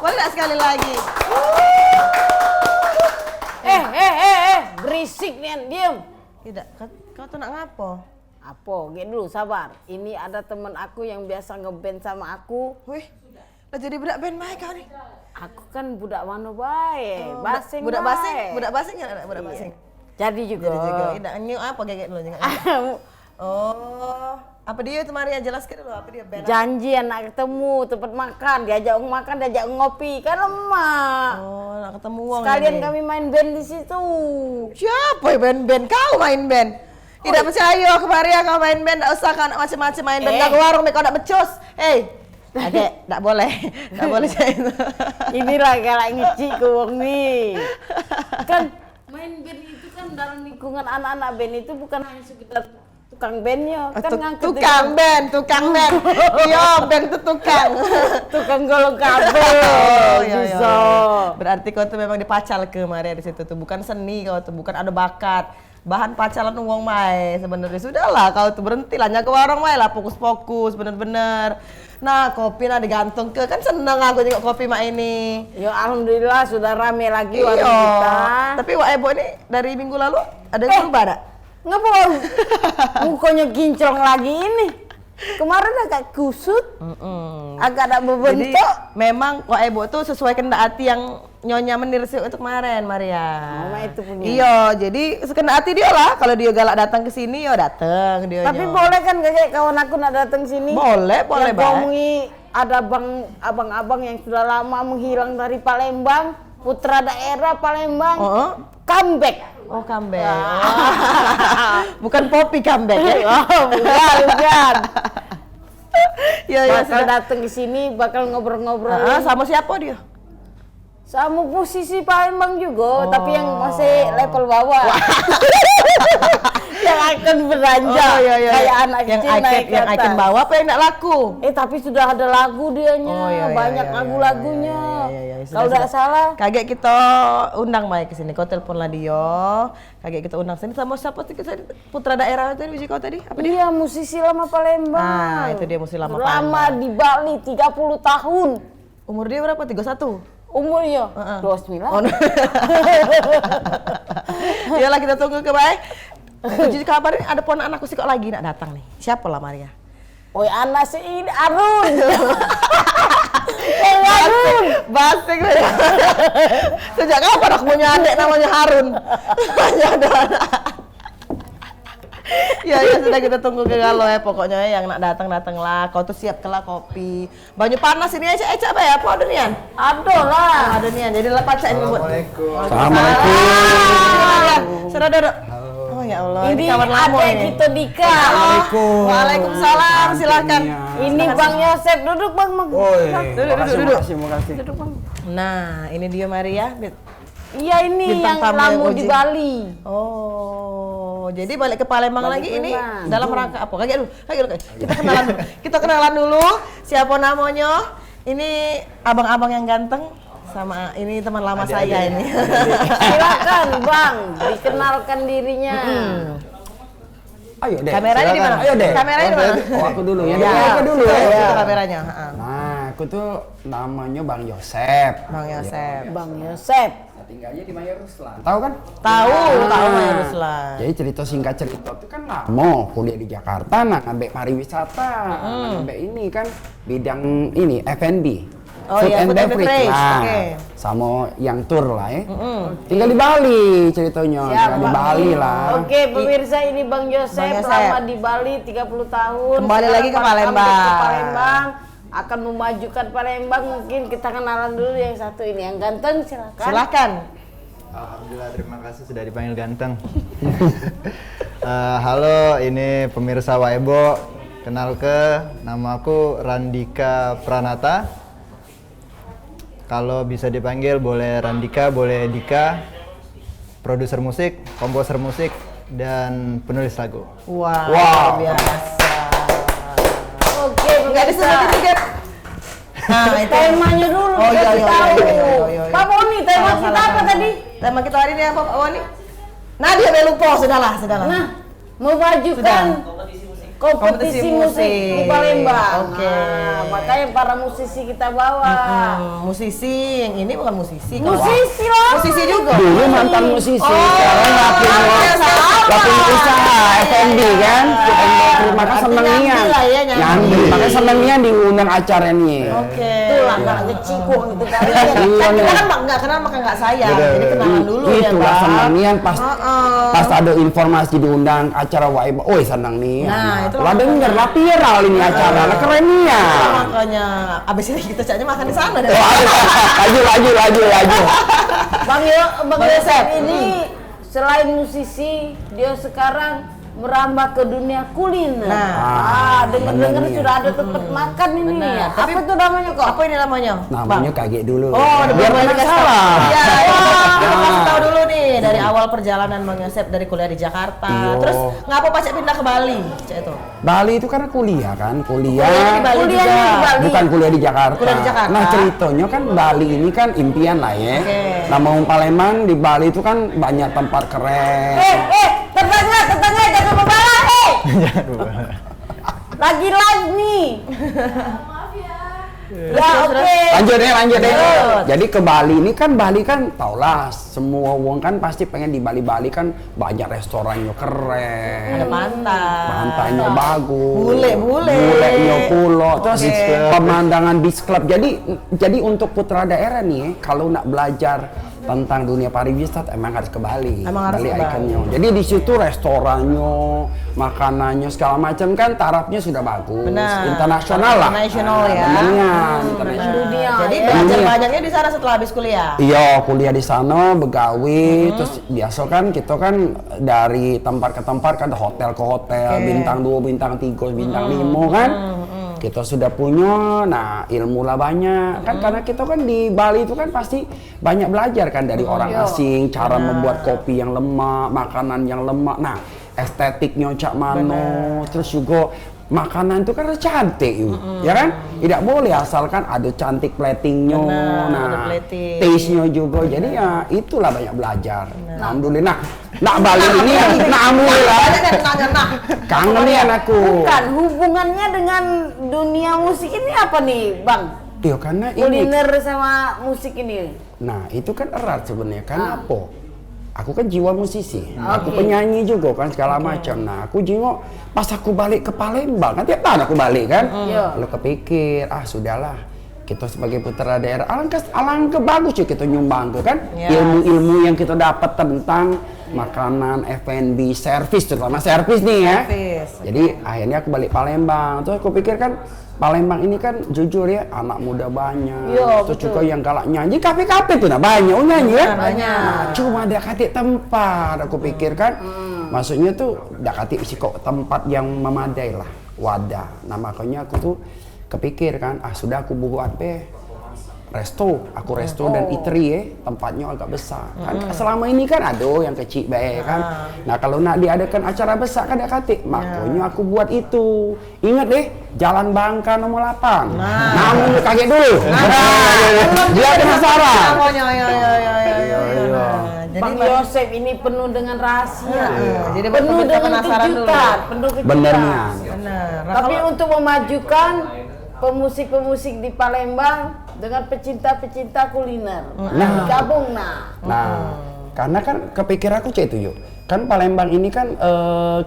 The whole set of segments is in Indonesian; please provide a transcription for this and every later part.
Boleh nggak sekali lagi? Berisik nih, diem. Tidak, kau tuh nak ngapo? Apa? Gini dulu, sabar. Ini ada temen aku yang biasa ngeband sama aku. Wih, lah jadi budak band baik kau nih. Aku kan budak mano baik, basing Budak baik. basing, budak basing ya, budak basing. Jadi juga. Jadi juga, tidak nyu apa kayak dulu juga. Oh, apa dia itu Maria, jelaskan dulu apa dia band? Janji anak ketemu, tempat makan, diajak makan, diajak ngopi, kan lemak. Oh, nak ketemu wong. Sekalian ini. kami main band di situ. Siapa ya band-band? Kau main band? Tidak percaya ke Maria kau main band, tak usah kan macam-macam main band. Kau ke warung, kau nak becus. Adek, tak boleh. Tak boleh saya itu. Inilah galak ngicik ke wong nih. Kan main band itu kan dalam lingkungan anak-anak band itu bukan hanya sekedar tukang bandnya, kan ngangkut tukang band. Iya, band itu tukang. tukang golong kabel. Bisa. Berarti kau tuh memang dipacal ke Maria di situ tuh, bukan seni kau tuh, bukan ada bakat. Bahan pacalan uang mai sebenarnya sudahlah kau tuh berhentilah ke warung mai lah, fokus bener-bener. Nah, kopi nah digantung ke, kan seneng aku juga kopi mak ini. Ya alhamdulillah sudah rame lagi warung kita. Tapi Wak Ebo ini dari minggu lalu ada yang berubah ada? Ngapa mukanya kinclong lagi ini? Kemarin agak kusut, agak ada bebentuk. Jadi memang Wak Ebo tuh sesuai kehendak hati yang Nyonya menirsi untuk kemarin Maria. Oh, itu punya. Iya, jadi sekehendak hati dia lah. Kalau dia galak datang ke sini, ya datang dia. Tapi boleh kan kayak kawan aku nak datang sini? Boleh Yang baik. ngomongi ada abang-abang yang sudah lama menghilang dari Palembang, putra daerah Palembang, comeback. Oh, comeback. Bukan Poppy comeback ya? Oh, bukan. Ya, Bakal datang ke sini, bakal ngobrol-ngobrol. Sama siapa dia? Sama posisi Palembang juga, tapi yang masih level bawah. Yang akan beranjak kayak anak kecil naik ke yang atas. icon bawah apa yang nak laku? Tapi sudah ada lagu dianya, banyak lagu-lagunya. Kalau tidak salah. Kaget kita undang Mai ke sini, kau telepon lah dia. Kaget kita undang sini sama siapa sih putra daerah tadi musik kau tadi? Apa dia? Iya, musisi lama Palembang. Ah, itu dia musisi lama Palembang. Lama di Bali 30 tahun. Umur dia berapa? 31? Umurnya 29. Oh, iyalah kita tunggu ke baik. Jadi kabarnya ada ponak anakku sih kok lagi nak datang nih. Siapa lah Maria? Oh, anak si ini Arun. Arun. Basing. Sejak kapan aku punya adik namanya Harun? Hanya ada anak. Ya sudah kita tunggu ke galau ya pokoknya yang nak datang lah. Kau tuh siap kelah kopi. Banyak panas ini Eca apa ya? Apa ada nian? Ada lah. Ada nian. Jadi lepas cak ini buat. Assalamualaikum. Sudah duduk. Oh ya Allah. Ini kawan lama ada ini. kita Dika. Assalamualaikum. Waalaikumsalam. Silakan. Ini Bang Yosep, duduk Bang. Duduk. Makasih. Duduk Bang. Nah, ini dia Maria. Iya ini Bintang yang tamu lamu yang di OJ. Bali. Oh, jadi balik ke Palembang Balik lagi ke ini Palembang. dalam rangka apa? Kayak dulu. Kita kenalan dulu. Siapa namanya? Ini abang-abang yang ganteng sama ini teman lama saya ini. Silakan Bang, dikenalkan dirinya. Ayo deh. Kameranya di mana? Ayo deh. Kameranya di mana? Oh, aku dulu ya. Ya, Aku dulu ya. Itu kameranya. Nah, aku tuh namanya Bang Yosep. Bang Yosep. Bang Yosep. Tinggalnya di Maya Ruslan. Tahu kan? Tahu Maya Ruslan. Jadi cerita itu kan lama kuliah di Jakarta, nah ngambil pariwisata, ngambil ini kan bidang ini F&B. Oh iya, food and beverage. Nah, Oke. sama yang tour lah ya. Tinggal di Bali ceritanya, tinggal di Bali lah. Oke, pemirsa ini Bang Yosep, Bang Yosep. lama di Bali 30 tahun. Kembali lagi ke Sekarang Palembang. ke Palembang. Akan memajukan Palembang, mungkin kita kenalan dulu yang satu ini yang ganteng, silakan. Silakan. Alhamdulillah, terima kasih sudah dipanggil ganteng. Halo, ini pemirsa Waibo. Kenal nama aku Randika Pranata. Kalau bisa dipanggil boleh Randika, boleh Dika. Produser musik, komposer musik, dan penulis lagu. Wow. Biasa. Oke, Enggak disebutin dikit. Nah, itu temanya dulu. Oh iya. Pak Boni, tema kita apa tadi? Tema kita hari ini apa Pak Wani? Nah, dia lupa, sudahlah. Nah, memajukan kompetisi musik di Palembang. Oke. Nah, makanya para musisi kita bawa. Musisi yang ini bukan musisi. Musisi lah. Musisi juga. Dulu mantan musisi, Oh, sekarang lagi usaha F&B kan. Maka Artinya seneng nian. nyambi lah ya, nyambi. Nyambi, makanya seneng nian diundang acara ini. Oke. Itulah nggak ngecikung itu kali. Kan kita kan nggak kenal maka nggak sayang. Jadi kenalan dulu ya, Itulah Bang. seneng nian pas ada informasi diundang acara WAIB. Oh, seneng nih. Nah, itu lah denger lah viral ini acara, lah keren nih. Makanya abis ini kita caknya makan di sana deh. Laju. Bang Bang Yosef Yosef, ini selain musisi, dia sekarang merambah ke dunia kuliner. Dengar-dengar bener nih. sudah ada tempat makan ini Benar. ya. Tapi Apa tuh namanya kok? Apa ini namanya? Namanya kaget dulu. Oh, biar boleh dikasih tahu. salah. Iya, kita kasih tahu dulu nih dari awal perjalanan Bang Yosef dari kuliah di Jakarta. Iya. Terus ngapa Pacek pindah ke Bali? Cek itu. Bali itu karena kuliah kan, Kuliah di Bali Kuliahnya juga. di Bali. bukan kuliah di Jakarta. Kuliah di Jakarta. Nah ceritanya kan Bali ini kan impian lah ya. Oke. Nah mau Palembang di Bali itu kan banyak tempat keren. Tetangga jangan membalas, Lagi live nih. Ya oke. Lanjut deh. Lanjut. Jadi ke Bali ini kan Bali kan taulah semua wong kan pasti pengen di Bali kan banyak restorannya keren. Ada pantai. Pantainya bagus. Bule. Bulenya pulo. Terus Oke. pemandangan beach club. Jadi untuk putra daerah nih kalau nak belajar tentang dunia pariwisata emang harus ke Bali. Emang harus Bali ke Bali. ikonnya. Jadi di situ restorannya, makanannya segala macam kan tarafnya sudah bagus. Benar. Internasional lah. Internasional ya. Internasional. Dunia. Jadi ya. belajar Dunia. banyaknya di sana setelah habis kuliah. Iya, kuliah di sana, begawi, terus biasa kan kita kan dari tempat ke tempat kan hotel ke hotel, bintang 2, bintang 3, bintang 5 kan. Kita sudah punya, nah ilmu lah banyak kan karena kita kan di Bali itu kan pasti banyak belajar kan dari orang asing, cara membuat kopi yang lemak, makanan yang lemak, nah estetiknya cak mano, terus juga makanan itu kan harus cantik, ya kan? Tidak boleh asalkan ada cantik platingnya, Benar, ada nah plating. taste-nya juga, jadi ya itulah banyak belajar. Alhamdulillah. Nah Bali ini, alhamdulillah. Banyak yang nanya nah. Kangen nih anakku. Bukan hubungannya dengan dunia musik ini apa nih, Bang? Iya karena ini. Kuliner sama musik ini. Nah itu kan erat sebenarnya. Karena apa? Aku kan jiwa musisi, aku Oke. penyanyi juga kan segala macam. Nah aku jiwa pas aku balik ke Palembang, kan tiap tahun aku balik kan. Iya. Lalu kepikir, sudahlah. Kita sebagai putra daerah, alangkah bagus ya kita nyumbang ke kan. Ya. Ilmu-ilmu yang kita dapat tentang makanan, F&B, servis terutama servis nih ya. Servis. Jadi akhirnya aku balik Palembang. Terus aku pikir kan Palembang ini kan jujur ya anak muda banyak. Iya, Terus betul. juga yang galak nyanyi kafe-kafe tuh nah banyak nyanyi ya. Banyak. Nah, cuma ada katik tempat aku pikir kan. Maksudnya tuh ada katik sih kok tempat yang memadai lah wadah. Nah makanya aku tuh kepikir kan sudah aku buat resto dan eatery ya, tempatnya agak besar. Kan selama ini kan ada yang kecil baik kan. Nah, kalau nak diadakan acara besar kan ada katik. Makanya aku buat itu. Ingat deh, Jalan Bangka nomor 8. Namun kaget dulu. Dia penasaran. Jadi Bang Yosef ini penuh dengan rahasia. Jadi penuh pemirsa dengan penasaran dulu. kejutan, penuh kejutan. Benernya. benar. Nah, Tapi kalau- untuk memajukan pemusik-pemusik di Palembang dengan pecinta-pecinta kuliner. Gabung nah. Nah, karena kan kepikir aku cek itu yuk. Kan Palembang ini kan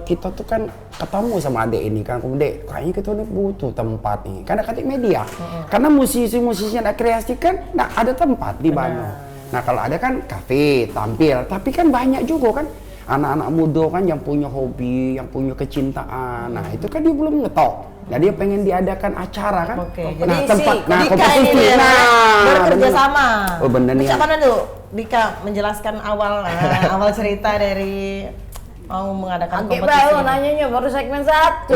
kita tuh kan ketemu sama adek ini kan, Dek, kayaknya kita udah butuh tempat nih. Karena katik media. Karena musisi-musisi yang kreasi kan, nah ada tempat di Bandung. Nah kalau ada kan kafe, tampil, tapi kan banyak juga kan anak-anak muda kan yang punya hobi, yang punya kecintaan. Nah itu kan dia belum ngetok. Nah dia pengen diadakan acara kan. Oke, Nah jadi tempat, nah Dika ini kompetisi. dia, Nah bekerja bener. sama. Oh bener nih. Macam mana tuh Dika menjelaskan awal cerita dari mau mengadakan Angge kompetisi? baru nanyanya baru segmen 1.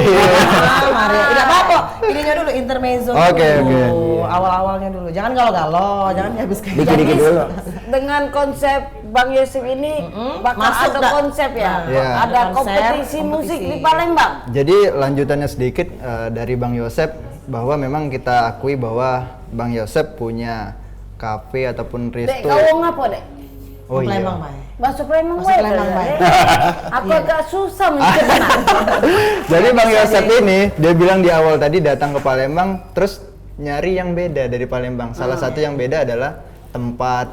Mari, tidak apa-apa. Ininya dulu intermezzo Oke, dulu. oke. Awal-awalnya dulu. Jangan galau-galau, jangan dihabiskan. Dikit-dikit dulu. Dengan konsep Bang Yosef ini bakal Masuk ada dah. konsep ya. Iya. Ada Ada konser, kompetisi musik kompetisi. di Palembang. Jadi lanjutannya sedikit dari Bang Yosef bahwa memang kita akui bahwa Bang Yosef punya kafe ataupun Dek, resto. kau ngapa, Dek? Oh iya. Palembang, Mai. Bakso Palembang Bakso Palembang, Mai. Aku agak susah mencerna. Jadi Bang Yosep ini dia bilang di awal tadi datang ke Palembang terus nyari yang beda dari Palembang. Salah satu yang beda adalah tempat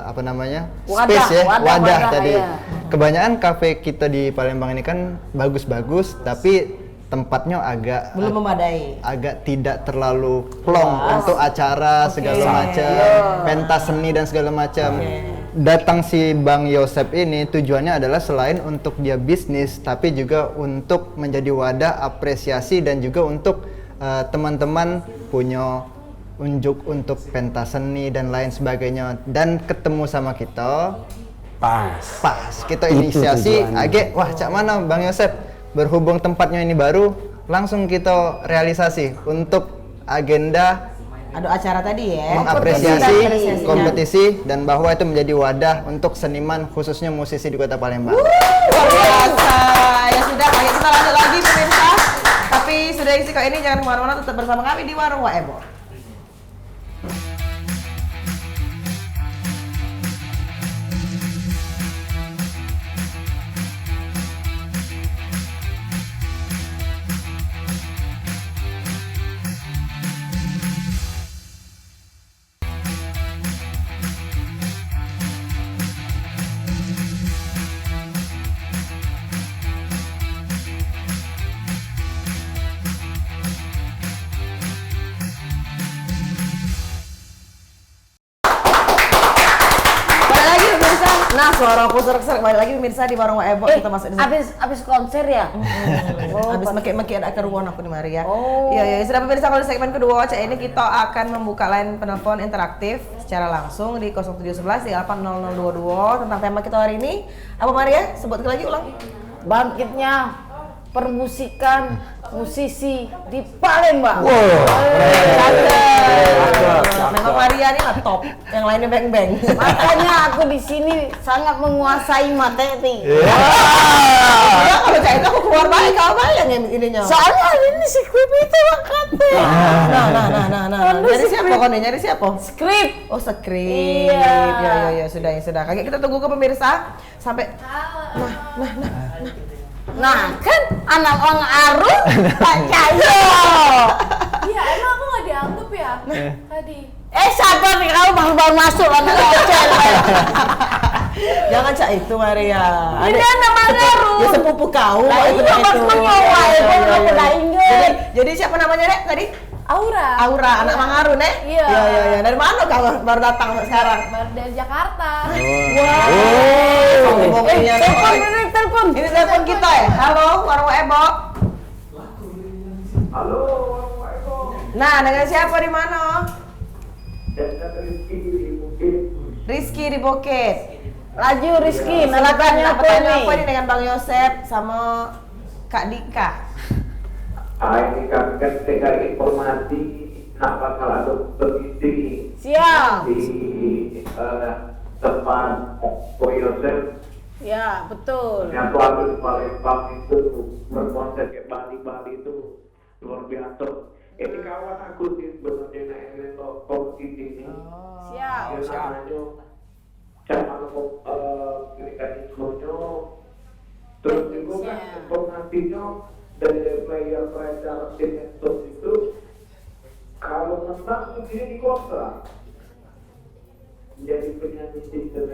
apa namanya? Wadah, Space ya, wadah tadi. iya. Kebanyakan kafe kita di Palembang ini kan bagus-bagus tapi tempatnya Belum memadai. agak tidak terlalu plong untuk acara segala macam, pentas seni dan segala macam. Datang si Bang Yosep ini tujuannya adalah selain untuk dia bisnis, tapi juga untuk menjadi wadah apresiasi dan juga untuk teman-teman punya unjuk untuk pentas seni dan lain sebagainya. Dan ketemu sama kita, Pas. kita Itu inisiasi, tujuannya. wah cak mana Bang Yosep? Berhubung tempatnya ini baru, langsung kita realisasi untuk agenda Ada acara tadi ya. mengapresiasi Apresiasinya. kompetisi dan bahwa itu menjadi wadah untuk seniman khususnya musisi di Kota Palembang. Luar biasa. Ya sudah, ayo kita lanjut lagi pemirsa. Tapi sudah isi kok ini jangan kemana-mana, tetap bersama kami di Warung Waebo. Balik lagi pemirsa. Nah, suara aku serak-serak. Balik lagi pemirsa di Warung Waebo. Kita masuk di sini. Abis konser ya? Habis makin ada keruan aku nih Mari ya. Oh. Iya, sudah pemirsa, kalau di segmen kedua Cak ini kita akan membuka line penelpon interaktif secara langsung di 0711 380022 tentang tema kita hari ini. Apa Mari ya? Sebutkan lagi ulang. Bangkitnya permusikan musisi di Palembang. Memang Maria ini mah top, yang lainnya beng-beng. Makanya aku di sini sangat menguasai materi. Ya kalau Cak itu aku keluar baik, kau bayang ya ininya. Soalnya ini skrip itu makanya. Nah. Nyari siapa kau nih? Nyari siapa? Skrip. Oh, skrip. Iya. Ya, sudah. Kayak kita tunggu ke pemirsa sampai Nah kan anak Bang Arum Pak Cahyo. Iya, emang aku nggak dianggap ya tadi. Sabar nih kamu baru masuk anak kecil. jangan Cak itu Maria. Ini anak Bang Arum. Ya sepupu kau. Lah itu iya, pas menyawa, aku udah inget. Jadi siapa namanya Dek tadi? Aura. Aura, anak Mang Arun Iya. Iya. Dari mana kau baru datang sekarang? Baru dari Jakarta. Telepon. Ini telepon kita ya. Halo, Warung Ebo. Halo, Assalamualaikum. Nah, dengan siapa di mana? Dengan Rizky di Bukit. Rizky di Bukit. Laju Rizky, Silakan nalakannya apa pertanyaan apa nih? ini dengan Bang Yosep sama Kak Dika? Ini kami kan dengar informasi apa kalau ada kompetisi Siap. di tempat Koyosef Ya, betul. yang selalu di Palembang itu berkonsep kayak Bali itu luar biasa. Ini kawan aku sih sebenarnya yang kompetisi ini. Siap. Dia namanya cara mekanismenya, terus juga kan informasinya dari player tim itu kalau menang dia di kota jadi penyanyi single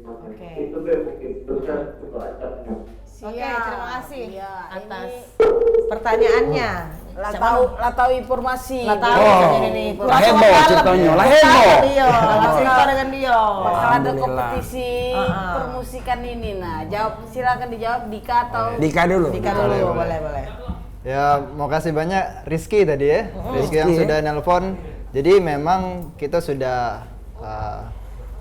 Oke. itu dia mungkin terus untuk acaranya. Oke, terima kasih Iya, atas ini pertanyaannya. lah Siapa? tahu informasi. Lah tahu Oh. ini nih. Lah heboh ceritanya, lah heboh. Dia, lah cerita dengan dia. Bakal ada Alhamdulillah. kompetisi permusikan ini. Nah, silakan dijawab Dika atau Dika dulu. Dika dulu, boleh. Ya, mau kasih banyak Rizky tadi ya. Rizky yang Rizky, sudah nelpon. Jadi memang kita sudah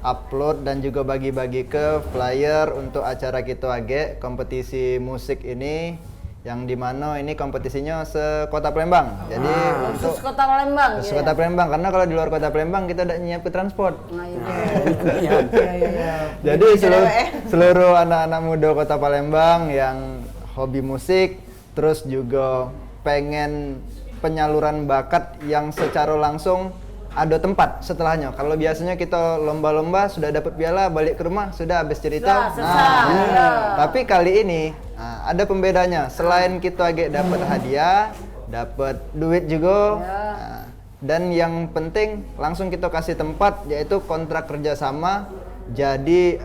upload dan juga bagi-bagi ke flyer untuk acara Kito Age kompetisi musik ini yang dimana ini kompetisinya se-Kota Palembang. Jadi untuk khusus Kota Palembang. se-Kota Palembang karena kalau di luar Kota Palembang kita udah nyiapin transport. Nah, itu. Iya. Jadi seluruh anak-anak muda Kota Palembang yang hobi musik, terus juga pengen penyaluran bakat yang secara langsung ada tempat setelahnya. Kalau biasanya kita lomba-lomba sudah dapat piala, balik ke rumah sudah habis cerita. Tapi kali ini ada pembedanya. Selain kita agak dapat hadiah, dapat duit juga. Dan yang penting langsung kita kasih tempat, yaitu kontrak kerjasama. Jadi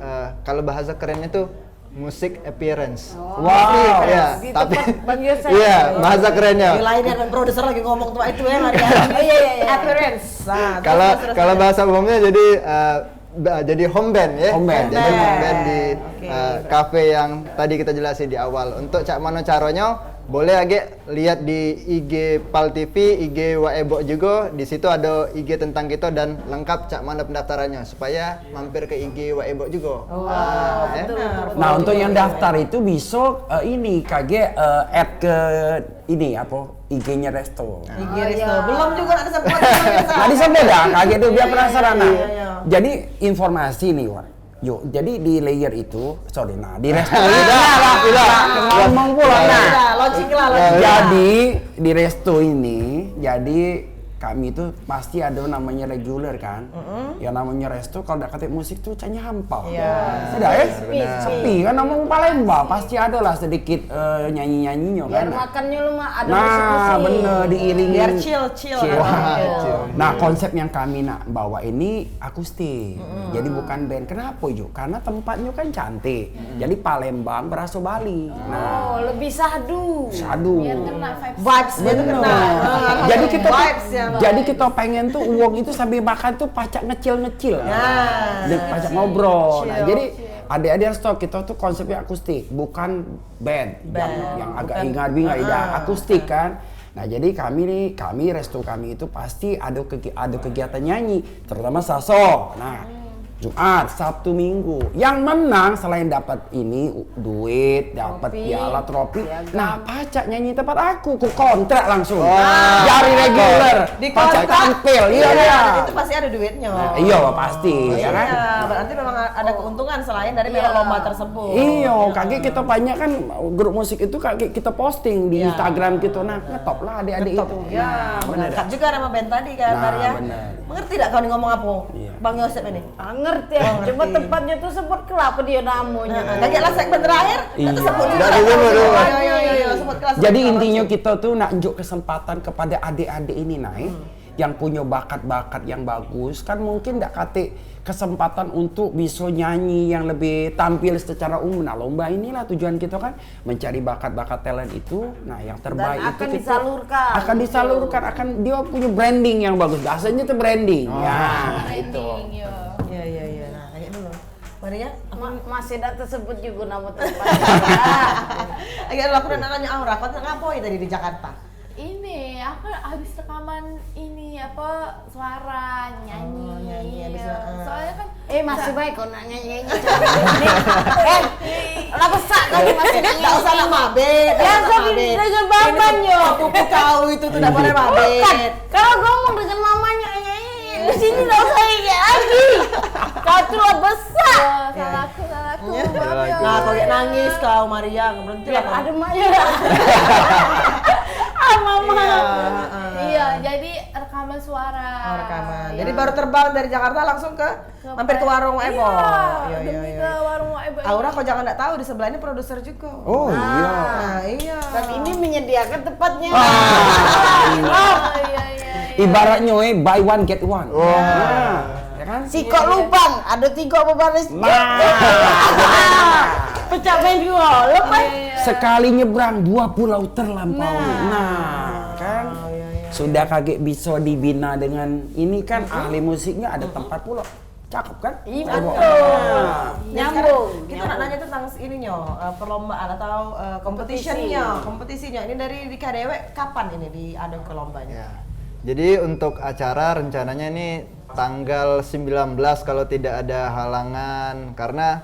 kalau bahasa kerennya tuh musik appearance. Wow. Ya, Di tapi tempat Bang Yosef. iya, bahasa kerennya. Di lain dan produser lagi ngomong tuh itu ya Maria. Appearance. Nah, Kalau bahasa umumnya jadi home band ya. Home band. Jadi home band di cafe yang tadi kita jelasin di awal. Untuk cak mano caranya boleh agak lihat di IG Pal TV, IG Waebo juga. Di situ ada IG tentang kita dan lengkap cak mana pendaftarannya supaya mampir ke IG Waebo juga. Nah, untuk yang daftar itu bisa ini kage add ke ini apa IG-nya Resto. IG Resto. Belum juga ada sempat. Tadi sampai dah kage itu biar penasaran. Nah, Iya. jadi informasi nih, War. Yuk, jadi di layer itu, di resto ngomong pula. Nah, Logik lah. jadi di resto ini, jadi kami itu pasti ada namanya reguler kan. Ya namanya resto kalau udah kata musik tuh canya hampau. Sudah ya? Sepi kan ngomong Palembang pasti ada lah sedikit nyanyi-nyanyinya kan. Biar makannya lu mah ada Nah, musik-musik. bener diiringi. Biar chill. Nah, konsep yang kami nak bawa ini akustik. Jadi bukan band. Kenapa, Ju? Karena tempatnya kan cantik. Jadi Palembang berasa Bali. Nah, lebih sahdu. Biar kena vibes. Vibes-nya tuh kena. jadi kita tuh- vibes ya. jadi kita pengen tuh uang itu sambil makan tuh pacak ngecil-ngecil. Dan pacak ngobrol. Nah, jadi adik-adik stok kita tuh konsepnya akustik, bukan band. Yang agak ingat-ingat akustik kan. Nah, jadi kami resto kami itu pasti ada kegiatan nyanyi, terutama Saso. Nah, Jumat, Sabtu, Minggu. Yang menang selain dapat ini duit, dapat piala, trofi. Nah, pacak nyanyi tempat aku kontrak langsung. Dari reguler, Di pacak kontrak. tampil. Iya. Itu pasti ada duitnya. Iya, pasti ya kan. Iya, berarti memang ada keuntungan selain dari lomba tersebut. Iya, kaki kita banyak kan grup musik itu kaki kita posting di Instagram gitu. Nah, ngetop lah adik-adik itu. Ya, mengangkat juga nama band tadi kan, Nah, Maria. benar. Mengerti tidak kau nih ngomong apa? Bang Yosep ini. Ngerti ya, cuma tempatnya tuh sebut kelapa dia namanya. Kayak segmen terakhir, kita sebut juga. Dari dulu. Iya, sebut kelas. Jadi intinya kita tuh nak unjuk kesempatan kepada adik-adik ini naik yang punya bakat-bakat yang bagus kan mungkin tidak kate kesempatan untuk bisa nyanyi yang lebih tampil secara umum. Nah, lomba inilah tujuan kita kan mencari bakat-bakat talent itu. Nah, yang terbaik Dan itu akan kita disalurkan. akan dia punya branding yang bagus. Biasanya itu branding. Ya, itu. Iya. Nah, kayak dulu. Maria, Masih tidak tersebut juga nama tempat. agak dulu aku udah nanya Aura, kau ngapain tadi di Jakarta? Ini aku habis rekaman ini apa suara nyanyi. nyanyi habis, Soalnya kan Masih baik kau nak nyanyi. Lah besak kau masih nyanyi. Enggak usah nak mabet. Ya, dengan baban yo. Pupu kau itu tuh udah boleh Bukan, mabet. kalau ngomong dengan mamanya nyanyi di sini nggak usah nyanyi lagi. Kau tuh lah besak. salahku. Nah, kau kayak nangis kau Maria, berhenti lah. kau. Ada maknya. Mama. Iya, jadi rekaman suara. Oh, rekaman. Jadi baru terbang dari Jakarta langsung ke mampir ke warung Evo. Iya, demi ke warung Ebo. Aura kau jangan nggak tahu di sebelah ini produser juga. Oh iya. Nah, iya. Dan ini menyediakan tempatnya. Iya. Ibaratnya buy one get one. Nah, ya kan? Sikok lubang, ada 3 apa baris. Pecah main 2, lepas. Sekali nyebrang 2 pulau terlampaui. Nah, kan? Sudah kaget bisa dibina dengan ini kan ahli musiknya ada tempat pulau. Cakep kan? Iya, Nah, betul. Nyambung. Kita nak nanya tentang ininya, perlombaan atau kompetisinya. Ini dari di KDW kapan ini diadu ke lombanya? Ya. Jadi untuk acara rencananya ini tanggal 19 kalau tidak ada halangan, karena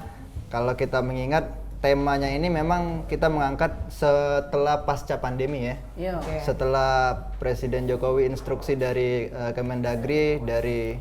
kalau kita mengingat temanya ini memang kita mengangkat setelah pasca pandemi ya. Iya. Setelah Presiden Jokowi instruksi dari Kemendagri dari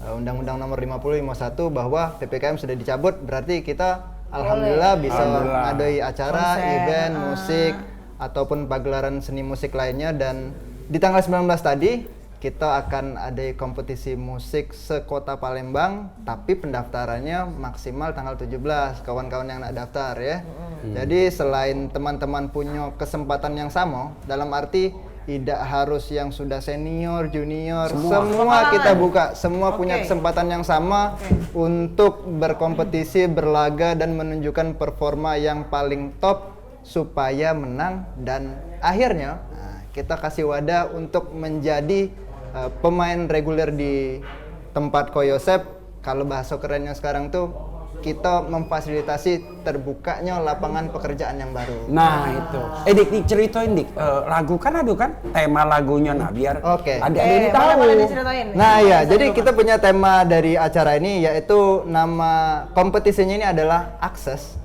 Undang-Undang Nomor 50/51 bahwa PPKM sudah dicabut, berarti kita alhamdulillah bisa mengadaui acara, event, musik ataupun pagelaran seni musik lainnya. Dan di tanggal 19 tadi kita akan ada kompetisi musik sekota Palembang, tapi pendaftarannya maksimal tanggal 17, kawan-kawan yang nak daftar ya. Jadi selain teman-teman punya kesempatan yang sama, dalam arti tidak harus yang sudah senior, junior, semua kita buka, semua punya kesempatan yang sama untuk berkompetisi, berlaga dan menunjukkan performa yang paling top supaya menang dan akhirnya kita kasih wadah untuk menjadi pemain reguler di tempat Ko Yosep. Kalau bahasa kerennya sekarang tuh kita memfasilitasi terbukanya lapangan pekerjaan yang baru. Nah itu. Dik ceritain Dik, lagu kan ada kan tema lagunya, nah biar adik-adik ini tahu. Boleh diceritain. Nah ya, jadi kita punya tema dari acara ini yaitu nama kompetisinya ini adalah Access.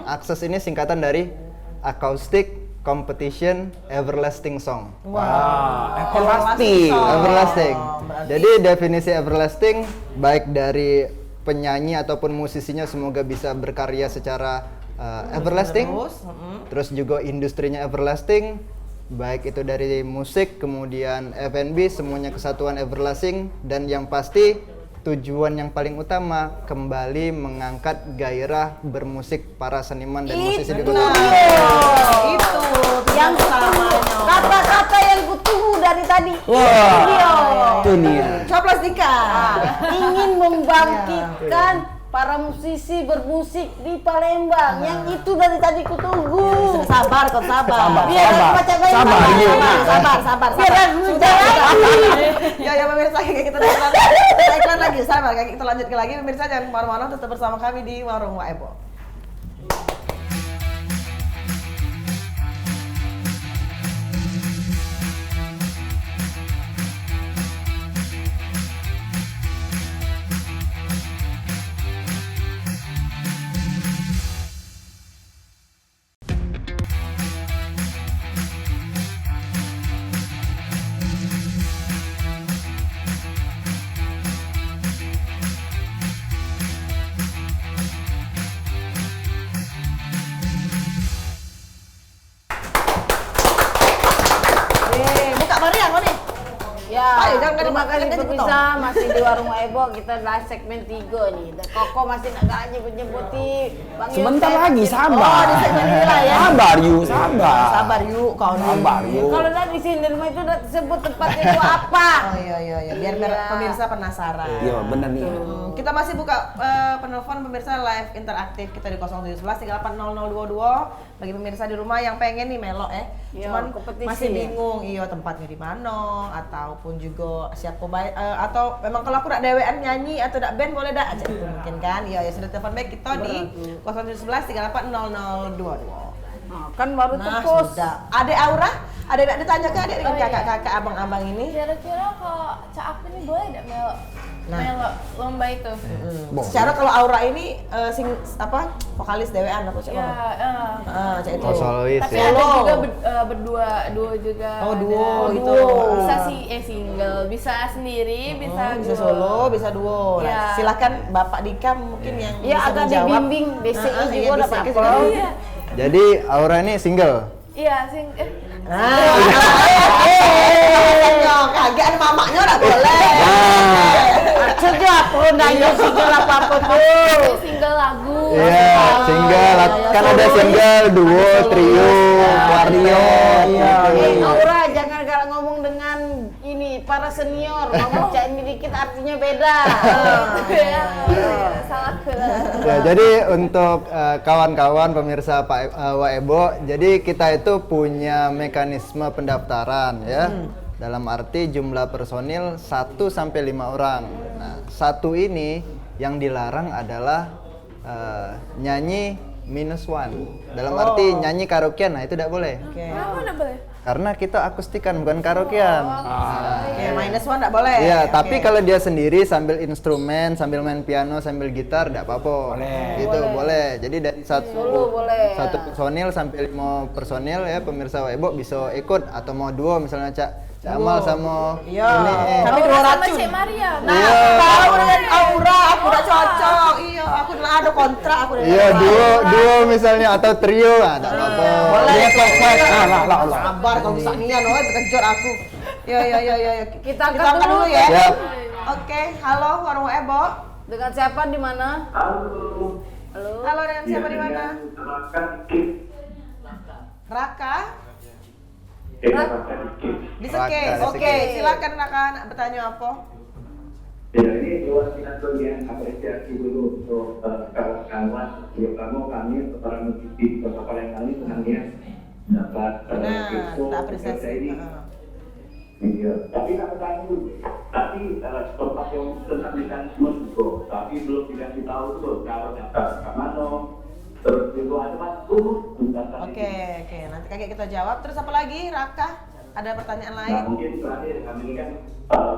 Access ini singkatan dari Acoustic Competition Everlasting Song. Everlasting. Everlasting. Jadi definisi everlasting baik dari penyanyi ataupun musisinya semoga bisa berkarya secara everlasting. Terus juga industrinya everlasting, baik itu dari musik kemudian F&B semuanya kesatuan everlasting, dan yang pasti tujuan yang paling utama kembali mengangkat gairah bermusik para seniman dan musisi di kota. Itu Yang kata-kata yang kutunggu dari tadi. Wah, itu nih. Coplos Dika. Ingin membangkitkan para musisi bermusik di Palembang. Yang itu dari tadi kutunggu. Sabar, kau sabar. Biar aku baca baik. Sabar. Biar aku jalan. Ya pemirsa, kayak kita iklan lagi. Sabar, kayak kita lanjutkan lagi. Pemirsa jangan kemana-mana, tetap bersama kami di Warung Wak Ebo. Ya, jangan terima kasih makan pemirsa, masih di Warung Ebo, kita udah segmen 3 nih. Dan Koko masih agak nyebut-nyebuti Bang Sebentar Yosep. lagi, sabar. Oh, di segmen ini lah ya. Sabar yuk, sabar. Sabar yuk, kau nih. Sabar yuk. Kalau udah di sini rumah itu udah sebut tempatnya itu apa? Oh iya, biar pemirsa penasaran. Iya, bener nih. Kita masih buka penelpon pemirsa live interaktif kita di 0711 380022 bagi pemirsa di rumah yang pengen nih melok Iya, cuman kompetisi masih ya? bingung tempatnya di mana ataupun juga siapa atau memang kalau aku nak dewean nyanyi atau nak band boleh dak aja itu mungkin kan. Iya, sudah telepon baik kita di 0711 380022. Nah, kan baru Nah, tepos. sudah. Adek Aura, ada nak ditanya ke adik dengan kakak-kakak abang-abang ini? Kira-kira kalau Cak Aku ini boleh nggak melo lomba itu? Secara kalau Aura ini vokalis dewean atau siapa? Ya, Cak itu. Oh, solois tapi ya. ada Solo. juga berdua, duo juga. Oh, ada. duo gitu. Bisa single, bisa sendiri, bisa Bisa duo. solo, bisa duo. Nah, Ya. silakan Bapak Dika mungkin yang Ya bisa agak menjawab. dibimbing BCI iya, juga udah BCI apa. Iya, Jadi Aura ini single. iya Kaget ada mamanya udah boleh. Maksudnya apa nanya single apa tuh? single lagu. Iya, single. Kan ada single, duo, trio, vario. Aura jangan kalau ngomong dengan ini para senior, ngomong cak ini dikit artinya beda. Salah ke. Ya, jadi untuk kawan-kawan pemirsa Pak Wak Ebo, jadi kita itu punya mekanisme pendaftaran ya. Dalam arti jumlah personil 1 sampai 5 orang. Nah, 1 ini yang dilarang adalah nyanyi -1. Dalam arti nyanyi karaokean, nah itu tidak boleh. Kenapa udah boleh? Karena kita akustikan bukan karaokean. Oke, -1 enggak boleh. Iya, Oke. tapi kalau dia sendiri sambil instrumen, sambil main piano, sambil gitar, enggak apa-apa. Gitu, boleh. Jadi dari satu personil sampai 5 personil ya pemirsa Webo bisa ikut atau mau duo misalnya Cak Amal sama Iya. ini. Tapi Aura dua sama racun. Cik Maria. Nah, aku tahu dengan Aura, aku udah cocok. Iya, aku udah ada kontrak, aku udah. Iya, duo misalnya atau trio, enggak apa-apa. Boleh. Lah. Sabar kalau bisa nian, terkejut aku. Ya. Kita angkat angkat dulu. dulu ya. Siap. Oke, halo warung Ebo. Dengan siapa di mana? Halo. Halo. Halo, dengan siapa di mana? Raka Dikit. Raka Raka Dikit. di Seke. Raka, Oke, Seke. silakan Raka bertanya apa? Ya, ini luar biasa ya, apresiasi dulu untuk kawan-kawan, terutama kami para musisi beberapa yang kali senangnya dapat Nah, info kita apresiasi. ini. Heeh. Iya, tapi aku tanya dulu, tadi tempat yang tentang mekanisme itu, tapi belum dikasih tahu tuh kalau data Kamano, terus itu ada masuk data Oke, nanti kakek kita jawab. Terus apa lagi, Raka? Ada pertanyaan lain? Nah, mungkin terakhir kami ini kan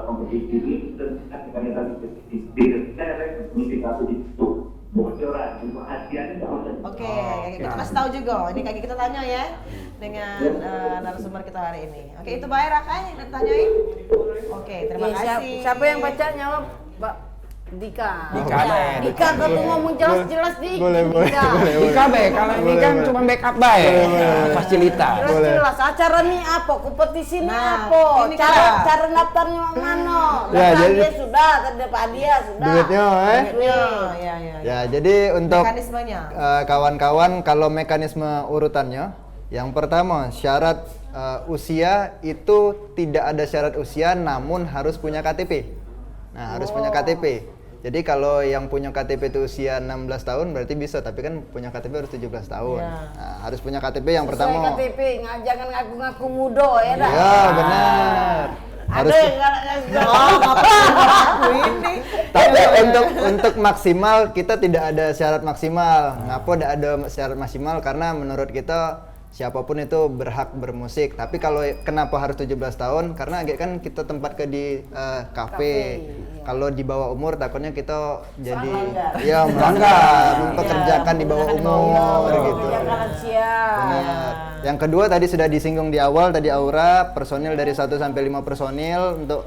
kompetisi ini dan kami tadi di direct mungkin satu itu bocoran cuma hadiahnya sama. Oke, kita kasih tahu juga. Ini kakek kita tanya ya dengan narasumber kita hari ini. Oke, itu baik Raka yang ditanyain. Oke, terima kasih. Siapa yang baca jawab, Mbak Dika? Dika, Be. Dika, kau tuh ngomong jelas-jelas di. Boleh. Dika be, kalau ini kan cuma backup baik, fasilitas. Jelas-jelas acara nih apa, kompetisi nih Nah, apa, ini cara daftarnya mana? Ya, jadi- Hadiah sudah, dapat hadiah sudah. Duitnya, Ya. Ya, jadi untuk Mekanismenya. kawan-kawan kalau mekanisme urutannya, yang pertama syarat usia itu tidak ada syarat usia, namun harus punya KTP. Nah, harus punya KTP. Jadi kalau yang punya KTP itu usia 16 tahun berarti bisa, tapi kan punya KTP harus 17 tahun. Iya. Nah, harus punya KTP yang Sesuai pertama. KTP, jangan ngaku-ngaku muda ya dah. Ya, benar. Harus Ada yang ngaku Aku ini. tapi untuk maksimal kita tidak ada syarat maksimal. Ngapa tidak ada syarat maksimal? Karena menurut kita siapapun itu berhak bermusik. Tapi kalau kenapa harus 17 tahun? Karena agak kan kita tempat di kafe. Kalau di bawah umur takutnya kita jadi ya melanggar, mempekerjakan di bawah umur gitu. Jangan lansia. Benar. Yang kedua tadi sudah disinggung di awal tadi Aura, personil dari 1 sampai 5 personil untuk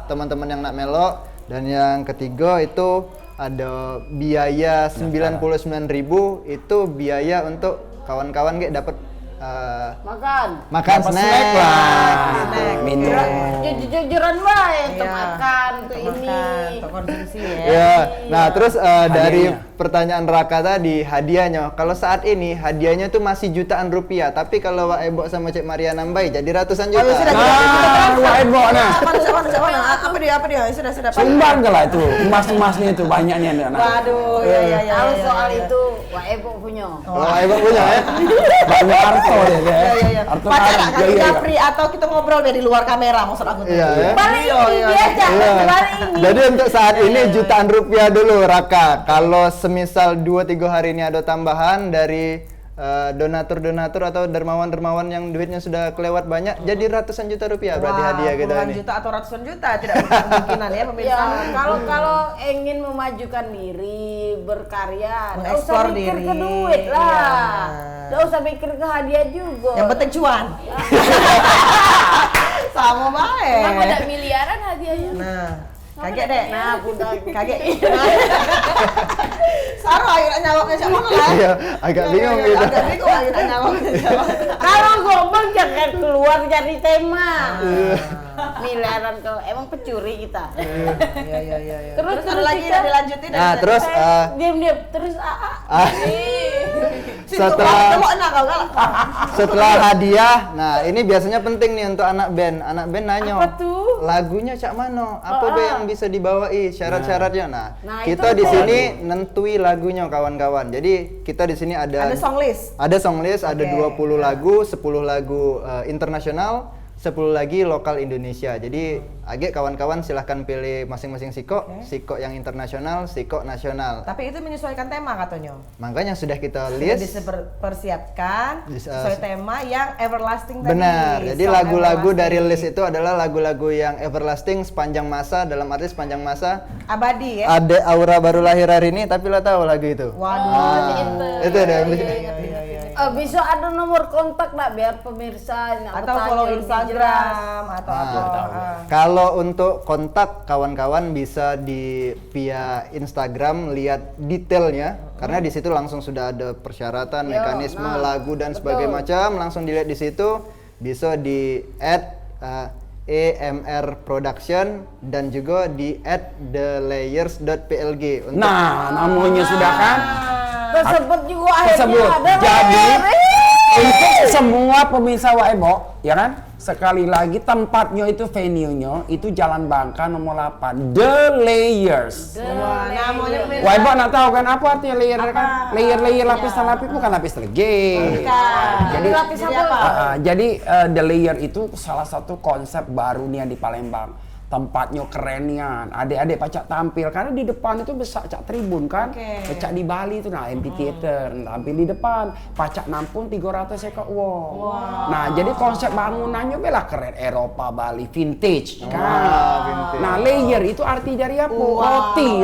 teman-teman yang nak melok, dan yang ketiga itu ada biaya 99.000 itu biaya untuk kawan-kawan kayak dapat Makan. makan Dapat snack snack lah. Snack. Minum. Jujur-jujuran wae untuk Iya. makan untuk ini. Makan, untuk konsumsi ya. Ya, nah terus dari Hadiahnya. pertanyaan Raka tadi hadiahnya, kalau saat ini hadiahnya tuh masih jutaan rupiah, tapi kalau Wak Ebo sama Cik Maria nambah jadi ratusan juta. Oh, ya sudah, Nah, Wak Ebo nah. Mana? Apa dia? Sudah. Sumbang ke lah itu, emas-emasnya itu banyaknya. Nah. Waduh, ya. Kalau soal itu, Wak Ebo punya. Oh, Wak Ebo punya ya? Banyak harta ya, guys. Iya. Harta Pacar karun. nggak kaki Japri atau kita ngobrol di luar kamera maksud aku tuh. Iya, ya. Balik Iya, ini iya. dia aja, Iya. balik ini. Jadi untuk saat ini jutaan rupiah dulu Raka. Kalau semisal 2-3 hari ini ada tambahan dari donatur-donatur atau dermawan-dermawan yang duitnya sudah kelewat banyak, jadi ratusan juta rupiah berarti Wah, hadiah kita puluhan ini. juta atau ratusan juta tidak kemungkinan ya pemirsa. Ya, kalau ingin memajukan diri, berkarya, nggak usah Mengeksplor mikir diri. ke duit lah. Iya. Nggak usah mikir ke hadiah juga. Yang penting cuan. Sama baik. Kenapa ada miliaran hadiahnya? Nah, kaget deh. Nah, budak. Kaget. Saru ayo nak nyawaknya siapa lah. Iya, agak bingung gitu. Agak bingung ayo nak nyawaknya siapa. Kalau ngomong jangan keluar dari tema. Iya. Miliaran kau, emang pecuri kita. Iya. Terus ada lagi kita- yang dilanjutin. Nah, terus Diam-diam, terus setelah hadiah, nah ini biasanya penting nih untuk anak band. Anak band nanya, Apa tuh? lagunya Cak Mano, apa be yang bisa dibawai syarat-syaratnya? Nah, Nah, kita itu di tuh. sini nentui lagunya kawan-kawan. Jadi kita di sini Ada song list. ada song list, ada Oke. 20 lagu, 10 lagu internasional, 10 lagi lokal Indonesia. Jadi agak kawan-kawan silahkan pilih masing-masing sikok yang internasional, sikok nasional. Tapi itu menyesuaikan tema katanya. Makanya sudah kita Sudah list. dipersiapkan Dis- sesuai tema yang everlasting tadi. Benar. Jadi Song lagu-lagu dari everlasting. list itu adalah lagu-lagu yang everlasting sepanjang masa, dalam arti sepanjang masa. Abadi ya. Ada Aura baru lahir hari ini, tapi lo tahu lagu itu. Waduh. Itu deh. bisa ada nomor kontak nggak biar pemirsa yang Atau bertanya follow lebih Instagram atau apa. Kalau untuk kontak kawan-kawan bisa di via Instagram lihat detailnya karena di situ langsung sudah ada persyaratan, mekanisme lagu dan sebagainya macam langsung dilihat di situ. Bisa di @emr production dan juga di @thelayers.plg untuk namanya sudah kan Tersebut juga tersebut. akhirnya ada Jadi layar. untuk semua pemirsa Waebo, ya kan? Sekali lagi tempatnya itu venue-nya itu Jalan Bangka nomor 8, The Layers. Wah, namanya pemirsa. Waebo nak tahu kan apa artinya layer kan? Layer lapisan-lapis bukan lapis legi. Jadi lapis apa? Jadi The Layer itu salah satu konsep baru nih yang di Palembang. Tempatnya keren nian, adik-adik pacak tampil karena di depan itu besar cak tribun kan, pacak di Bali itu nah amphitheater, tampil di depan, pacak nampung 300 ekor wong. Nah jadi konsep bangunannya bela keren Eropa Bali vintage kan. Nah layer itu arti dari apa?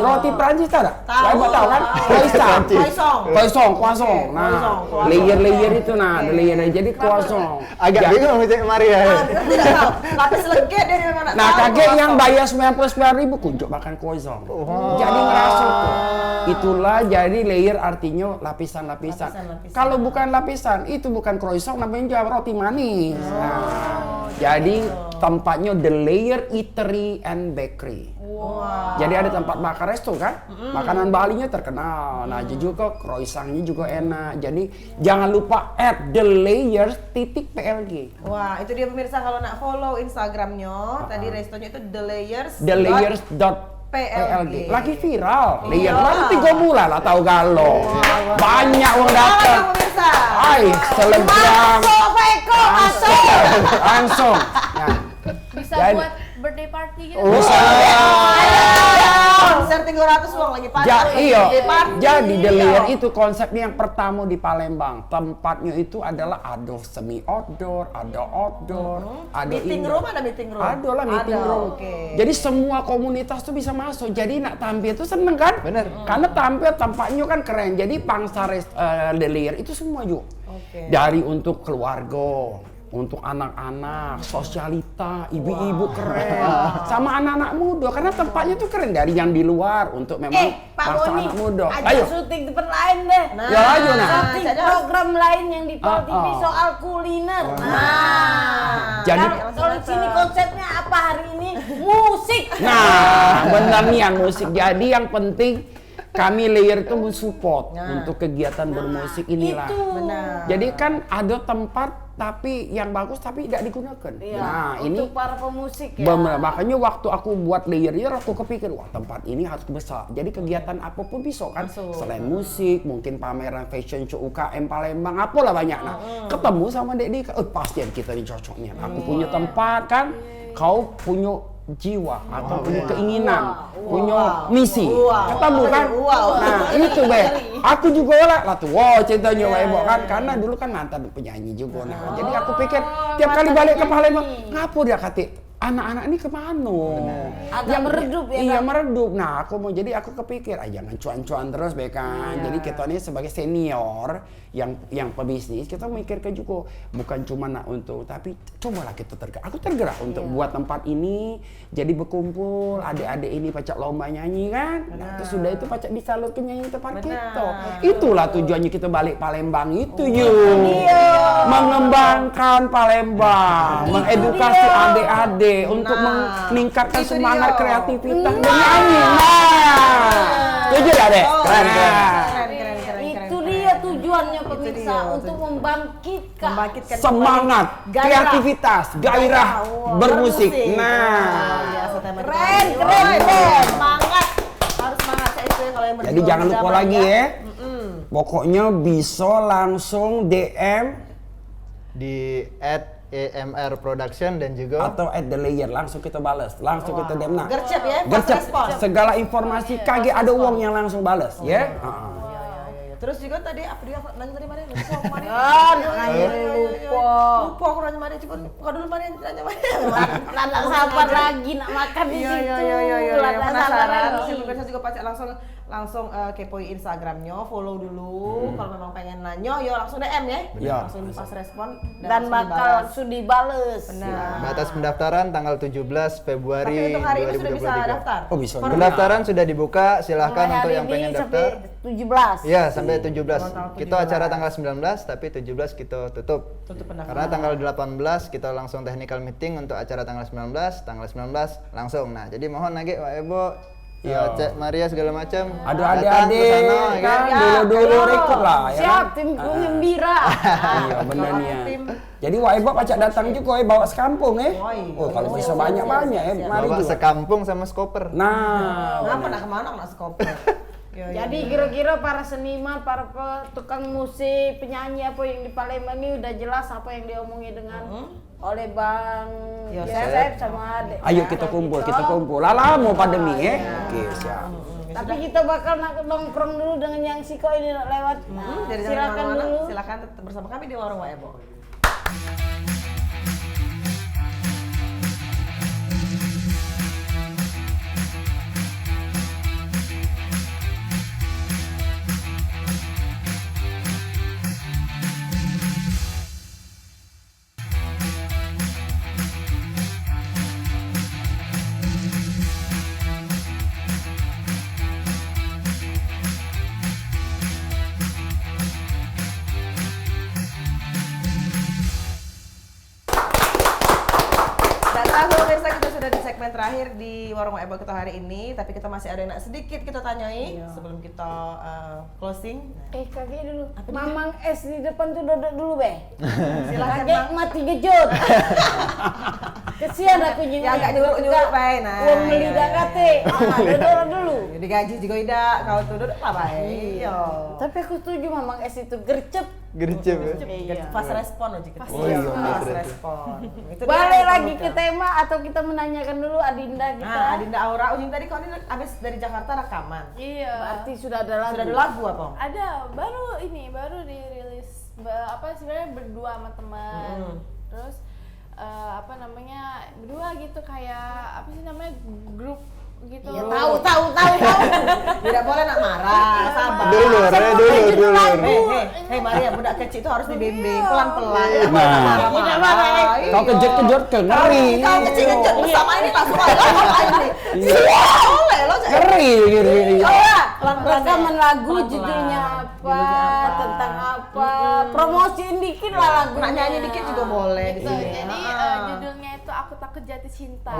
Roti Prancis tahu tak? Tahu kan? Croissant. Nah layer itu nah layer jadi croissant. agak bingung Cik Maria. Tidak tahu. Lapis legit dari mana? Nah kaget yang bayar 99.000 kunjuk makan croissant. Jadi ngerasa tuh. Itulah jadi layer artinya lapisan-lapisan. Kalau bukan lapisan, itu bukan croissant namanya roti manis. Jadi tempatnya The Layer Eatery and Bakery. Jadi ada tempat bakar resto kan, makanan Balinya terkenal. Nah juga croissantnya juga enak. Jadi jangan lupa @thelayers.plg. Wah, itu dia pemirsa kalau nak follow Instagramnya, tadi restonya itu thelayers.plg. PLG. Lagi viral. Layer baru 3 bulan lah tahu galo. Banyak orang datang. Pemirsa. Ay, selebgram. Langsung. Nah, Bisa Jadi- buat birthday party gitu. bisa. Konser 300 uang lagi pada. Jadi The Layer itu konsepnya yang pertama di Palembang. Tempatnya itu adalah ada semi outdoor, ada outdoor, ada Meeting indoor. room ada meeting room? Ada lah meeting Ada, room. oke. Jadi semua komunitas tuh bisa masuk. Jadi nak tampil itu seneng kan? Bener. Karena tampil tempatnya kan keren. Jadi pangsa The Layer itu semua yuk. Oke. Dari untuk keluarga, untuk anak-anak, sosialita, ibu-ibu keren, sama anak-anak muda karena tempatnya tuh keren dari yang di luar untuk memang Pak bangsa Boni, anak muda. ajak Ayo, syuting tempat lain deh. ya ayo nah. Syuting program lain yang di Pol TV Oh. soal kuliner. Jadi- kalau di sini konsepnya apa hari ini? Musik. Nah, benar nih yang musik. Jadi yang penting kami Layer itu mensupport untuk kegiatan bermusik inilah. Itu. Jadi kan ada tempat tapi yang bagus tapi tidak digunakan. Iya, Nah, ini untuk para pemusik ya. bener, makanya waktu aku buat Layer aku kepikir wah tempat ini harus besar. Jadi kegiatan apapun bisa kan. Selain musik, mungkin pameran fashion show UKM Palembang, apalah banyak. Nah, ketemu sama Dek pasti kita ini cocoknya. Aku punya tempat kan, kau punya jiwa atau punya keinginan, punya misi. Ketemu kan? Nah, itu be. Aku juga lah tuh. Wow, ceritanya Waebo kan karena dulu kan mantan penyanyi juga. Nah, jadi aku pikir tiap kali balik ke Palembang, ngapo dia kata anak-anak ini kemana? Agak meredup ya, Iya Kak? meredup. Nah aku mau jadi aku kepikir, jangan cuan-cuan terus bekan. Jadi kita ini sebagai senior yang pebisnis kita mikirkan juga bukan cuma nak untuk tapi cobalah kita tergerak. Aku tergerak untuk buat tempat ini jadi berkumpul adik-adik ini pacak lomba nyanyi kan. Nah terus sudah itu pacak disalurkan nyanyi tempat kita. Itulah tujuannya kita balik Palembang itu yuk. Mengembangkan Palembang, mengedukasi adik-adik untuk meningkatkan semangat kreativitas bernyanyi. Nah, setuju ya dek? Keren. Itu dia tujuannya pemirsa untuk membangkitkan Semangat, kreativitas, gairah bermusik. Nah, keren. Semangat. Harus semangat saya itu ya kalau yang jadi berjuang jangan lupa zaman lagi ya. Pokoknya bisa langsung DM Di @emr production dan juga atau The Layer langsung kita balas, langsung kita DM. Nah, gercep ya, fast gercep. respon. Segala informasi kaget ada uang yang langsung balas, ya. Terus juga tadi apa dia nanya tadi mana? Lupa aku Maria. Lupa aku nanya Maria coba. Kau dulu Maria nanya Maria. Anak sabar lagi nak makan di situ. Iya, Anak sabar penasaran. lagi. Terus pemirsa juga pasti langsung langsung kepoin Instagramnya, follow dulu. Kalau memang pengen nanya, yo langsung DM ya. Iya. Langsung pas respon Dan langsung bakal dibalas. langsung dibales. Benar. Batas pendaftaran tanggal 17 Februari Tapi untuk hari ini sudah bisa 2023. daftar. Oh, bisa. Pendaftaran sudah dibuka, silahkan Mulai untuk hari yang ini pengen sampai daftar. 17. Iya, sampai 17. tanggal Kita 17. acara tanggal 19, tapi 17 kita tutup. Tutup pendaftaran. Karena tanggal 18 kita langsung technical meeting untuk acara tanggal 19 langsung. Nah, jadi mohon lagi Pak Ebo, ya Cek Maria segala macam. Aduh datang ke adik-adik sana, kan Ya, dulu-dulu Ayo, rekod lah ya. Siap, kan? timku gembira. Iya benar nih ya. Jadi Waibo pacak datang juga bawa sekampung Oh kalau bisa banyak-banyak mari Bawa juga. sekampung sama skoper. Nah, Kenapa nak kemana nak skoper? Jadi kira-kira para seniman, para tukang musik, penyanyi apa yang di Palembang ini udah jelas apa yang diomongin dengan oleh Bang Yosef sama Adek. ayo kita kumpul. Lala mau pandemi Oke, siap. Tapi kita bakal nongkrong dulu dengan yang Siko ini nak lewat. Jadi jangan Silakan kemana-mana, dulu. silakan tetap bersama kami di Warung Waebo. Dan tahu pemirsa, kita sudah di segmen terakhir di Warung Waebo kita hari ini, tapi kita masih ada yang nak sedikit kita tanyai sebelum kita closing. Kakek dulu. Mamang S di depan tuh duduk dulu, Be. Silakan, Kakek Bang. mati gejot. Kesian aku Ya agak diurut-urut baik. Nah. Uang beli dak kate. Duduk dulu. Jadi gaji juga tidak, kau tuh duduk apa baik. Yo. Tapi aku setuju Mamang S itu gercep. Gercep ya. Iya. Fast respon aja kita. iya, Fast respon. Itu dia Balik yang lagi ke diperlukan. tema atau kita menanyakan dulu Adinda kita. Nah, Adinda Aura, Ujung tadi kau ini abis dari Jakarta rekaman. Iya. Berarti sudah ada lagu. Sudah ada lagu apa? Ada baru dirilis apa sebenarnya berdua sama teman. Terus apa namanya berdua gitu kayak apa sih namanya grup gitu. Ya, tahu. Tidak boleh nak marah, sabar. Dulu. Hei Maria, budak kecil itu harus dibimbing pelan-pelan. Nah. Tidak marah. Kau kejut-kejut ke ngeri. Kau kecil-kecil bersama ini langsung aja apa ini? Boleh lo saya. Ngeri. Pelan-pelan. Rekaman lagu Pelan-pelan. judulnya apa, Judulnya apa? tentang apa, promosiin dikit lah lagunya. Nak nyanyi dikit juga boleh di Gitu. sini. Jadi judulnya itu Aku Takut Jatuh Cinta.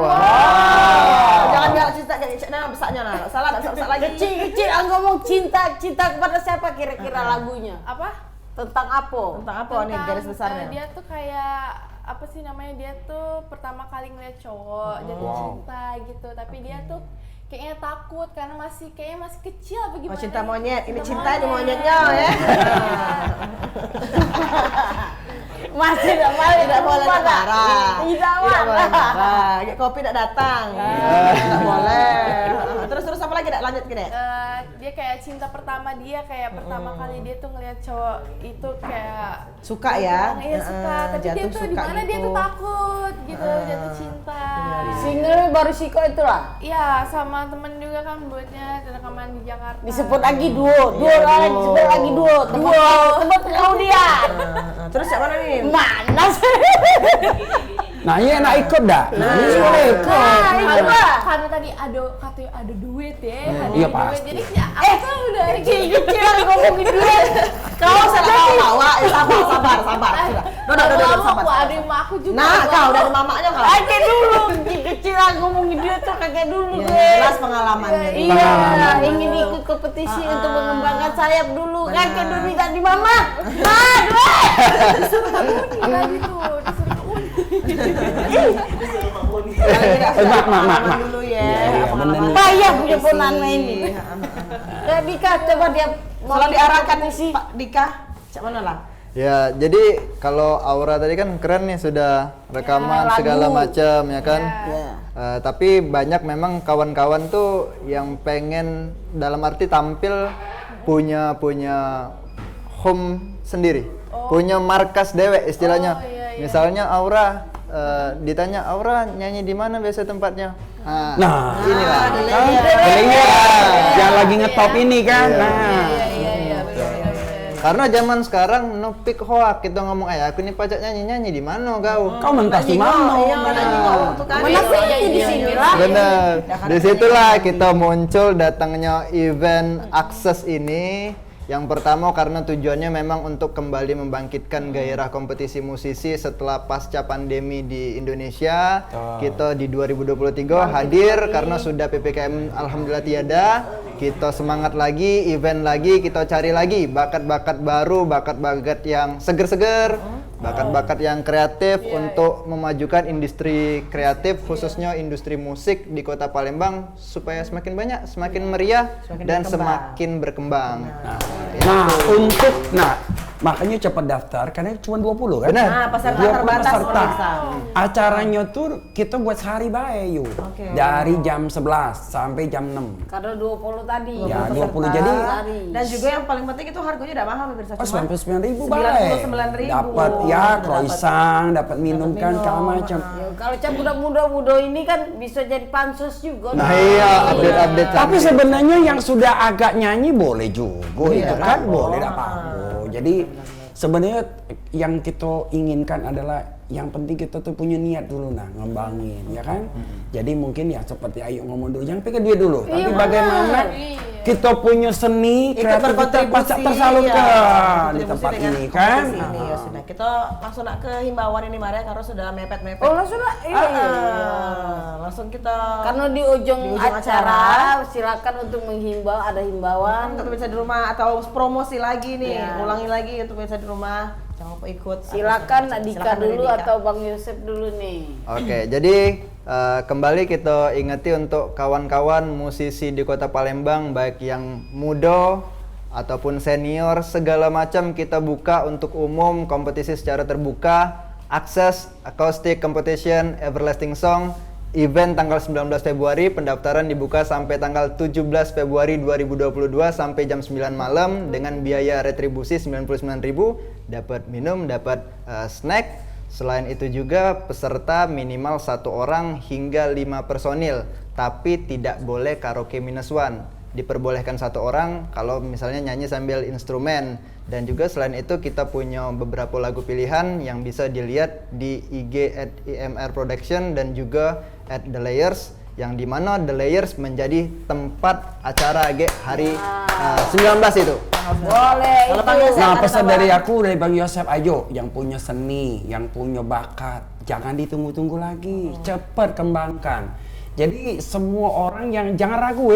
Jangan bilang cinta kayak nah besarnya nah. Salah tak besar lagi. Kecil, ngomong cinta kepada siapa kira-kira lagunya? Apa? Tentang apa? Tentang apa nih garis besarnya? Dia tuh kayak apa sih namanya, dia tuh pertama kali ngeliat cowok jatuh cinta gitu, tapi dia tuh kayaknya takut karena kayaknya masih kecil apa gimana. Oh, cinta monyet. Ini Cinta cinta ini monyet. monyetnya ya. Masih tidak boleh marah. Tidak boleh marah. marah. Kayak kopi tidak datang. Tidak boleh. Terus apa lagi? Lanjut ke deh. Dia kayak cinta pertama dia, kayak pertama kali dia tuh ngeliat cowok itu kayak Suka ya? Iya suka, tapi dia Jatuh tuh suka dimana dia gitu. tuh takut gitu, jatuh cinta. Single baru Siko itulah. Iya, sama temen juga kan buatnya rekaman di Jakarta. Disebut lagi duo lagi, disebut lagi duo. Tempat kemudian. Terus siapa mana nih? Mana sih? Nah iya nak ikut dah. Nah ini boleh ikut. Karena tadi katanya ada duit ya. ada Iya, duit. pasti. Jadi ya, aku tuh udah Kecil ngomongin duit. Kau salah bawa. Sabar. Sudah. Dodo sabar. aku ada emak aku juga. Nah, kau dari mamanya kau. Kakek dulu, kecil ngomongin duit tuh kakek dulu. Jelas pengalamannya. Iya, ingin ikut kompetisi untuk mengembangkan sayap dulu. Kakek dulu minta di mama. Disuruh gitu, Mak. Dulu ya. Iya, bener nih. Payah punya ponaan ini. Kayak Dika coba dia Kalau diarahkan Pak Dika, cak mana lah? Ya, jadi kalau Aura tadi kan keren nih sudah rekaman lagu. segala macam ya kan. Ya. Tapi banyak memang kawan-kawan tuh yang pengen dalam arti tampil punya home sendiri, punya markas dewek istilahnya. Misalnya Aura ditanya Aura nyanyi di mana biasa tempatnya? Nah, inilah. Delayer yang lagi ngetop ini kan. Nah, Karena zaman sekarang no pick hoak, kita ngomong aku nih pajak nyanyi di mana kau? kau mentas di mana? Iya, mana juga waktu kan. Mana sih di sini lah. Bener. Disitulah kita muncul datangnya event Akses ini. Yang pertama karena tujuannya memang untuk kembali membangkitkan gairah kompetisi musisi setelah pasca pandemi di Indonesia. Kita di 2023 hadir karena sudah PPKM alhamdulillah tiada. Kita semangat lagi, event lagi, kita cari lagi bakat-bakat baru, bakat-bakat yang seger-seger, bakat-bakat yang kreatif untuk memajukan industri kreatif khususnya industri musik di Kota Palembang supaya semakin banyak, semakin meriah dan semakin berkembang. Makanya cepat daftar karena cuma 20 kan? Benar. Nah, peserta 20 terbatas peserta. pemirsa. Acaranya tuh kita buat sehari bae yuk. Dari jam 11 sampai jam 6. Karena 20 tadi. Ya, 20 peserta. jadi Dan juga yang paling penting itu harganya tidak mahal pemirsa. oh, Cuma 99.000 bae. 99.000. Dapat ya croissant, dapat minum kan segala macam. Ya, kalau cak muda ini kan bisa jadi pansos juga. Nah iya, update-update. Tapi sebenarnya yang sudah agak nyanyi boleh juga itu kan, boleh tidak apa-apa. Jadi sebenarnya yang kita inginkan adalah yang penting kita tuh punya niat dulu ngembangin, ya kan? Jadi mungkin ya seperti Ayu ngomong dulu, jangan pikir dia dulu, tapi bagaimana kita punya seni kreativitas pasti tersalurkan di tempat ini kan? Ini ya sudah. Kita langsung nak ke himbauan ini Maria karena sudah mepet-mepet. Oh langsung lah. Langsung kita Karena di ujung acara silakan untuk menghimbau, ada himbauan. untuk bisa di rumah atau promosi lagi nih, ulangi lagi untuk bisa di rumah. Jangan lupa ikut. Silakan Dika dulu Dika. atau Bang Yosep dulu nih. Oke, jadi kembali kita ingeti untuk kawan-kawan musisi di Kota Palembang baik yang muda ataupun senior, segala macam kita buka untuk umum, kompetisi secara terbuka, Akses Acoustic Competition Everlasting Song, event tanggal 19 Februari, pendaftaran dibuka sampai tanggal 17 Februari 2022 sampai jam 9 malam dengan biaya retribusi 99.000, dapat minum, dapat snack. Selain itu juga peserta minimal 1 orang hingga 5 personil, tapi tidak boleh karaoke -1. Diperbolehkan 1 orang kalau misalnya nyanyi sambil instrumen. Dan juga selain itu kita punya beberapa lagu pilihan yang bisa dilihat di IG @IMR Production dan juga @The Layers, yang dimana The Layers menjadi tempat acara hari 19 itu. Boleh itu. Nah, pesan dari aku, dari Bang Yosep, ayo yang punya seni, yang punya bakat, jangan ditunggu-tunggu lagi, cepat kembangkan. Jadi semua orang yang jangan ragu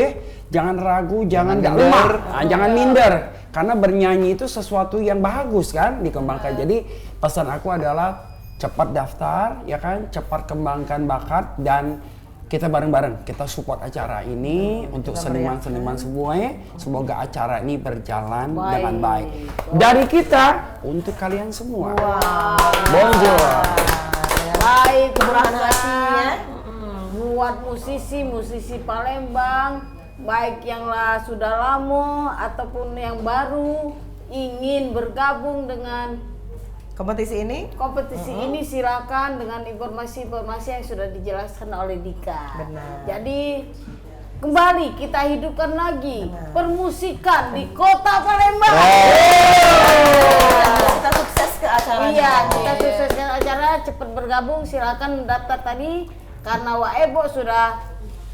jangan ragu, jangan lemah, jangan minder, karena bernyanyi itu sesuatu yang bagus kan, dikembangkan. Jadi pesan aku adalah cepat daftar, ya kan, cepat kembangkan bakat dan kita bareng-bareng kita support acara ini untuk seniman-seniman semua. Semoga acara ini berjalan dengan baik. Dari kita untuk kalian semua. Bonjour. Baik, Kemurahan hatinya. buat musisi Palembang, baik yang sudah lama ataupun yang baru ingin bergabung dengan kompetisi ini. ini, silakan dengan informasi-informasi yang sudah dijelaskan oleh Dika. Benar. Jadi kembali kita hidupkan lagi permusikan di Kota Palembang. Kita sukses ke acaranya. Iya, kita sukseskan acara, cepat bergabung, silakan daftar tadi karena Waebo sudah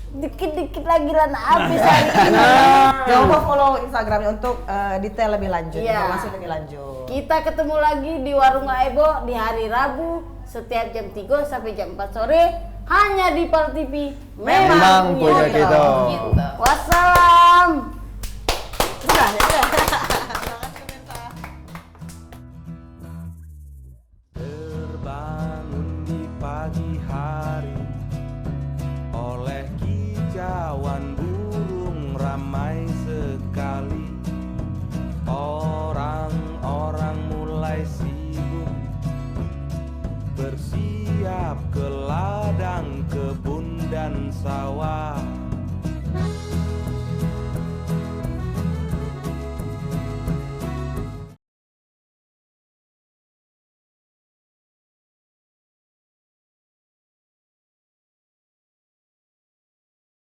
dikit-dikit lagi lah habis hari ini. Jangan lupa follow Instagramnya untuk detail lebih lanjut, Iya. informasi lebih lanjut. Kita ketemu lagi di Warung Waebo di hari Rabu setiap jam 3 sampai jam 4 sore hanya di Pal TV. Memang punya kita. Wassalam. Sudah, ya. Terbangun di pagi hari oleh kicauan burung ramai sekali. Orang-orang mulai sibuk bersiap ke ladang, kebun dan sawah.